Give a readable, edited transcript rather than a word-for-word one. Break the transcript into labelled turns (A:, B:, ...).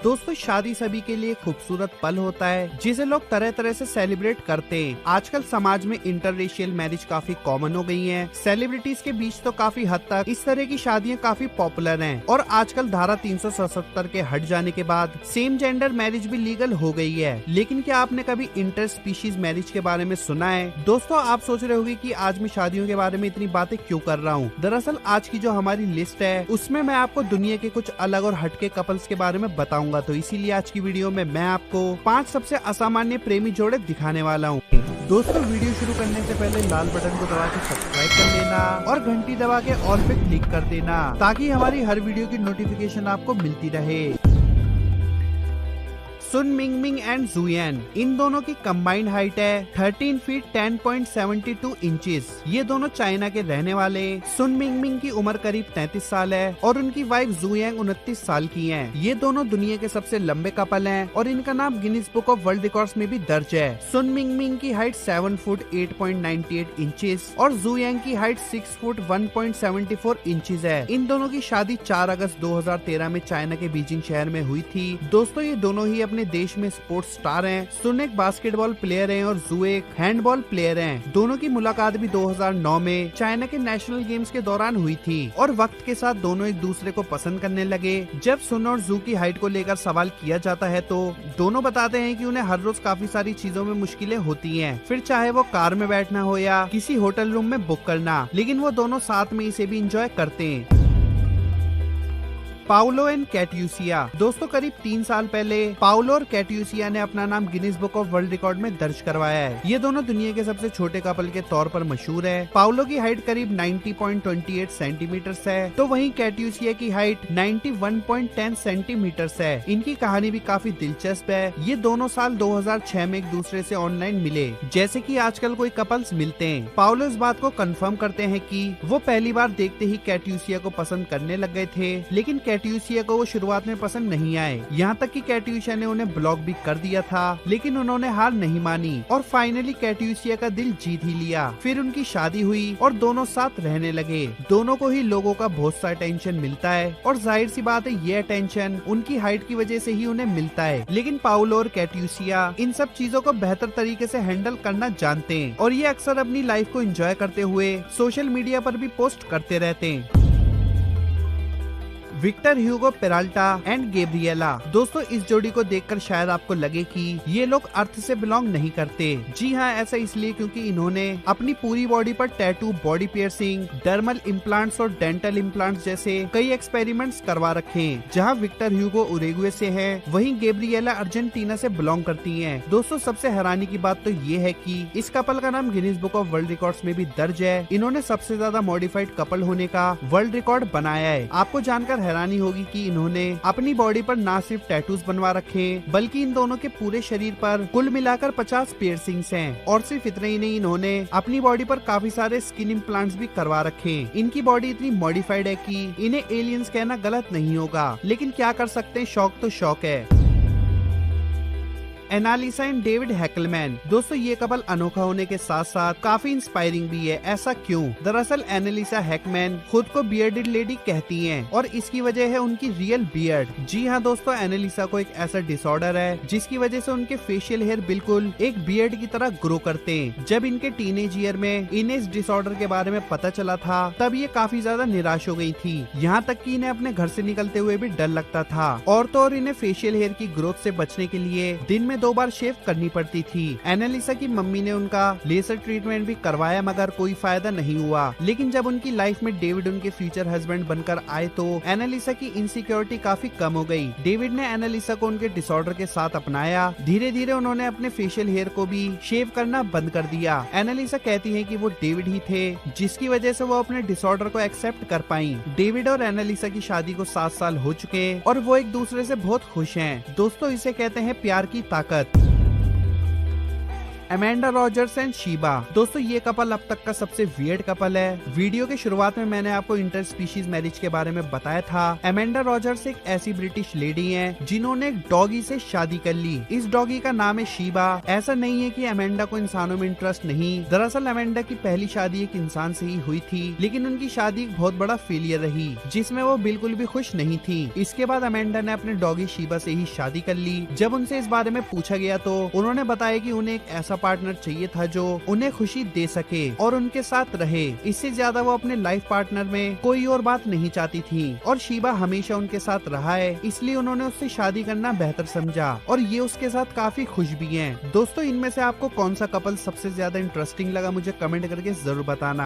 A: दोस्तों शादी सभी के लिए खूबसूरत पल होता है जिसे लोग तरह तरह से सेलिब्रेट करते हैं। आजकल समाज में इंटररेशियल मैरिज काफी कॉमन हो गई है। सेलिब्रिटीज के बीच तो काफी हद तक इस तरह की शादियां काफी पॉपुलर हैं और आजकल धारा 377 के हट जाने के बाद सेम जेंडर मैरिज भी लीगल हो गई है। लेकिन क्या आपने कभी इंटर स्पीशीज मैरिज के बारे में सुना है? दोस्तों आप सोच रहे होंगे कि आज मैं शादियों के बारे में इतनी बातें क्यों कर रहा हूँ। दरअसल आज की जो हमारी लिस्ट है उसमें मैं आपको दुनिया के कुछ अलग और हटके कपल्स के बारे में बताऊंगा। तो इसीलिए आज की वीडियो में मैं आपको 5 सबसे असामान्य प्रेमी जोड़े दिखाने वाला हूँ। दोस्तों वीडियो शुरू करने से पहले लाल बटन को दबा के सब्सक्राइब कर लेना और घंटी दबा के ऑल पे क्लिक कर देना ताकि हमारी हर वीडियो की नोटिफिकेशन आपको मिलती रहे। सुन मिंगमिंग एंड जुयन, इन दोनों की कंबाइंड हाइट है 13 फीट 10.72 इंचेस। ये दोनों चाइना के रहने वाले। सुन मिंगमिंग की उम्र करीब 33 साल है और उनकी वाइफ जुयांग 29 साल की हैं। ये दोनों दुनिया के सबसे लंबे कपल हैं और इनका नाम Guinness book of world records में भी दर्ज है। सुन मिंगमिंग की हाइट 7 फुट 8.98 इंचेस और जुयांग की हाइट 6 फुट 1.74 इंचेस है। इन दोनों की शादी 4 अगस्त 2013 में चाइना के बीजिंग शहर में हुई थी। दोस्तों ये दोनों ही अपने देश में स्पोर्ट्स स्टार हैं। सुन एक बास्केटबॉल प्लेयर हैं और जू एक हैंडबॉल प्लेयर हैं। दोनों की मुलाकात भी 2009 में चाइना के नेशनल गेम्स के दौरान हुई थी और वक्त के साथ दोनों एक दूसरे को पसंद करने लगे। जब सुन और जू की हाइट को लेकर सवाल किया जाता है तो दोनों बताते हैं कि उन्हें हर रोज काफी सारी चीजों में मुश्किलें होती हैं, फिर चाहे वो कार में बैठना हो या किसी होटल रूम में बुक करना, लेकिन वो दोनों साथ में इसे भी इंजॉय करते हैं। पाउलो एंड कैट्यूसिया, दोस्तों करीब 3 साल पहले पाउलो और कैट्यूसिया ने अपना नाम Guinness book of world record में दर्ज करवाया है। ये दोनों दुनिया के सबसे छोटे कपल के तौर पर मशहूर है। पाउलो की हाइट करीब 90.28 सेंटीमीटर है तो वहीं कैट्यूसिया की हाइट 91.10 सेंटीमीटर है। इनकी कहानी भी काफी दिलचस्प है। ये दोनों साल 2006 में एक दूसरे से ऑनलाइन मिले, जैसे कि आजकल कोई कपल्स मिलते हैं। पाउलो इस बात को कंफर्म करते हैं कि वो पहली बार देखते ही कैट्यूसिया को पसंद करने लग गए थे, लेकिन कैट्यूसिया को वो शुरुआत में पसंद नहीं आए। यहाँ तक कि कैट्यूसिया ने उन्हें ब्लॉक भी कर दिया था, लेकिन उन्होंने हार नहीं मानी और फाइनली कैट्यूसिया का दिल जीत ही लिया। फिर उनकी शादी हुई और दोनों साथ रहने लगे। दोनों को ही लोगों का बहुत सा अटेंशन मिलता है और जाहिर सी बात है ये अटेंशन उनकी हाइट की वजह से ही उन्हें मिलता है। लेकिन पाउलो और कैट्यूसिया इन सब चीजों को बेहतर तरीके से हैंडल करना जानते हैं और ये अक्सर अपनी लाइफ को एंजॉय करते हुए सोशल मीडिया पर भी पोस्ट करते रहते हैं। Victor Hugo Peralta and Gabriela, दोस्तों इस जोड़ी को देखकर शायद आपको लगे कि ये लोग अर्थ से बिलोंग नहीं करते। जी हाँ, ऐसा इसलिए क्योंकि इन्होंने अपनी पूरी बॉडी पर tattoo, body piercing, dermal implants और डेंटल इम्प्लांट्स जैसे कई एक्सपेरिमेंट्स करवा रखे हैं। जहाँ विक्टर ह्यूगो उरुग्वे से है, वहीं गैब्रिएला अर्जेंटीना से बिलोंग करती है। दोस्तों सबसे हैरानी की बात तो ये है कि इस कपल का नाम Guinness book of world records में भी दर्ज है। इन्होंने सबसे ज्यादा मॉडिफाइड कपल होने का वर्ल्ड रिकॉर्ड बनाया है। आपको जानकर हैरानी होगी कि इन्होंने अपनी बॉडी पर ना सिर्फ टैटूज बनवा रखे बल्कि इन दोनों के पूरे शरीर पर कुल मिलाकर 50 पियर्सिंग्स हैं। और सिर्फ इतना ही नहीं, इन्होंने अपनी बॉडी पर काफी सारे स्किन इम्प्लांट्स भी करवा रखे। इनकी बॉडी इतनी मॉडिफाइड है कि इन्हें एलियंस कहना गलत नहीं होगा, लेकिन क्या कर सकते हैं, शौक तो शौक है। एनालिसा एंड डेविड हैकलमैन, दोस्तों ये कपल अनोखा होने के साथ साथ काफी इंस्पायरिंग भी है। ऐसा क्यों? दरअसल एनालिसा हैकमैन खुद को बियर्डेड लेडी कहती हैं और इसकी वजह है उनकी रियल बियर्ड। जी हाँ दोस्तों, एनालिसा को एक ऐसा डिसऑर्डर है जिसकी वजह से उनके फेशियल हेयर बिल्कुल एक बियर्ड की तरह ग्रो करते हैं। जब इनके टीनेज ईयर में इन्हें इस डिसऑर्डर के बारे में पता चला था तब ये काफी ज्यादा निराश हो गई थी। यहाँ तक कि इन्हें अपने घर से निकलते हुए भी डर लगता था और तो और इन्हें फेशियल हेयर की ग्रोथ से बचने के लिए दिन में 2 बार शेव करनी पड़ती थी। एनालिसा की मम्मी ने उनका लेजर ट्रीटमेंट भी करवाया मगर कोई फायदा नहीं हुआ। लेकिन जब उनकी लाइफ में डेविड उनके फ्यूचर हस्बैंड बनकर आए तो एनालिसा की इनसिक्योरिटी काफी कम हो गई। डेविड ने एनालिसा को उनके डिसऑर्डर के साथ अपनाया। धीरे धीरे उन्होंने अपने फेशियल हेयर को भी शेव करना बंद कर दिया। एनालिसा कहती है कि वो डेविड ही थे जिसकी वजह से वो अपने डिसऑर्डर को एक्सेप्ट कर पाई। डेविड और एनालिसा की शादी को 7 साल हो चुके हैं और वो एक दूसरे से बहुत खुश हैं। दोस्तों इसे कहते हैं प्यार की ताकत। Amanda Rogers and Sheba. दोस्तों ये कपल अब तक का सबसे वियर्ड कपल है। वीडियो के शुरुआत में मैंने आपको इंटर स्पीशीज मैरिज के बारे में बताया था। अमेंडा रॉजर्स एक ऐसी ब्रिटिश लेडी है जिन्होंने एक डॉगी से शादी कर ली। इस डॉगी का नाम है शीबा। ऐसा नहीं है कि अमेंडा को इंसानों में इंटरेस्ट नहीं, दरअसल अमेंडा की पहली शादी एक इंसान से ही हुई थी, लेकिन उनकी शादी एक बहुत बड़ा फेलियर रही जिसमें वो बिल्कुल भी खुश नहीं थी। इसके बाद अमेंडा ने अपने डॉगी शीबा से ही शादी कर ली। जब उनसे इस बारे में पूछा गया तो उन्होंने बताया कि उन्हें एक ऐसा पार्टनर चाहिए था जो उन्हें खुशी दे सके और उनके साथ रहे। इससे ज्यादा वो अपने लाइफ पार्टनर में कोई और बात नहीं चाहती थी और शीबा हमेशा उनके साथ रहा है, इसलिए उन्होंने उससे शादी करना बेहतर समझा और ये उसके साथ काफी खुश भी हैं। दोस्तों इनमें से आपको कौन सा कपल सबसे ज्यादा इंटरेस्टिंग लगा मुझे कमेंट करके जरूर बताना।